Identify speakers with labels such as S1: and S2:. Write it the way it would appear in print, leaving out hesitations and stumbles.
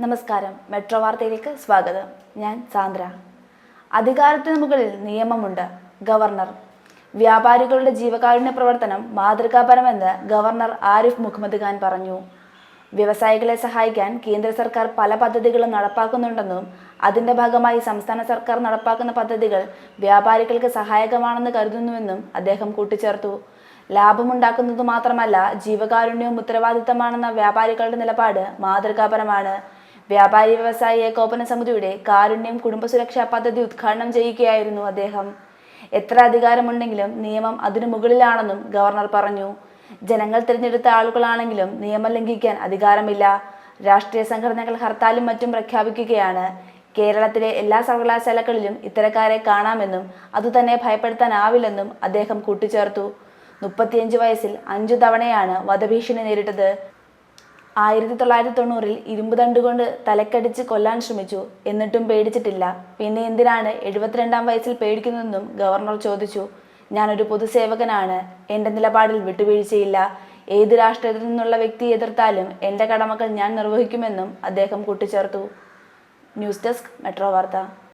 S1: നമസ്കാരം. മെട്രോ വാർത്തയിലേക്ക് സ്വാഗതം. ഞാൻ സാന്ദ്ര. അധികാരത്തിന് മുകളിൽ നിയമമുണ്ട്. ഗവർണർ. വ്യാപാരികളുടെ ജീവകാരുണ്യ പ്രവർത്തനം മാതൃകാപരമെന്ന് ഗവർണർ ആരിഫ് മുഹമ്മദ് ഖാൻ പറഞ്ഞു. വ്യവസായികളെ സഹായിക്കാൻ കേന്ദ്ര സർക്കാർ പല പദ്ധതികളും നടപ്പാക്കുന്നുണ്ടെന്നും അതിന്റെ ഭാഗമായി സംസ്ഥാന സർക്കാർ നടപ്പാക്കുന്ന പദ്ധതികൾ വ്യാപാരികൾക്ക് സഹായകമാണെന്ന് കരുതുന്നുവെന്നും അദ്ദേഹം കൂട്ടിച്ചേർത്തു. ലാഭമുണ്ടാക്കുന്നത് മാത്രമല്ല, ജീവകാരുണ്യവും ഉത്തരവാദിത്തമാണെന്ന വ്യാപാരികളുടെ നിലപാട് മാതൃകാപരമാണ്. വ്യാപാരി വ്യവസായി ഏകോപന സമിതിയുടെ കാരുണ്യം കുടുംബസുരക്ഷാ പദ്ധതി ഉദ്ഘാടനം ചെയ്യുകയായിരുന്നു അദ്ദേഹം. എത്ര അധികാരമുണ്ടെങ്കിലും നിയമം അതിനു മുകളിലാണെന്നും ഗവർണർ പറഞ്ഞു. ജനങ്ങൾ തിരഞ്ഞെടുത്ത ആളുകളാണെങ്കിലും നിയമം ലംഘിക്കാൻ അധികാരമില്ല. രാഷ്ട്രീയ സംഘടനകൾ ഹർത്താലും മറ്റും പ്രഖ്യാപിക്കുകയാണ്. കേരളത്തിലെ എല്ലാ സർവകലാശാലകളിലും ഇത്തരക്കാരെ കാണാമെന്നും അതുതന്നെ ഭയപ്പെടുത്താനാവില്ലെന്നും അദ്ദേഹം കൂട്ടിച്ചേർത്തു. 35 വയസ്സിൽ 5 തവണയാണ് വധഭീഷണി നേരിട്ടത്. 1990-ൽ ഇരുമ്പ് തണ്ടുകൊണ്ട് തലക്കടിച്ച് കൊല്ലാൻ ശ്രമിച്ചു. എന്നിട്ടും പേടിച്ചിട്ടില്ല. പിന്നെ എന്തിനാണ് 72-ാം വയസ്സിൽ പേടിക്കുന്നതെന്നും ഗവർണർ ചോദിച്ചു. ഞാനൊരു പൊതുസേവകനാണ്. എൻ്റെ നിലപാടിൽ വിട്ടുവീഴ്ചയില്ല. ഏത് രാഷ്ട്രീയത്തിൽ നിന്നുള്ള വ്യക്തി എതിർത്താലും എൻ്റെ കടമകൾ ഞാൻ നിർവഹിക്കുമെന്നും അദ്ദേഹം കൂട്ടിച്ചേർത്തു. ന്യൂസ് ഡെസ്ക്, മെട്രോ വാർത്ത.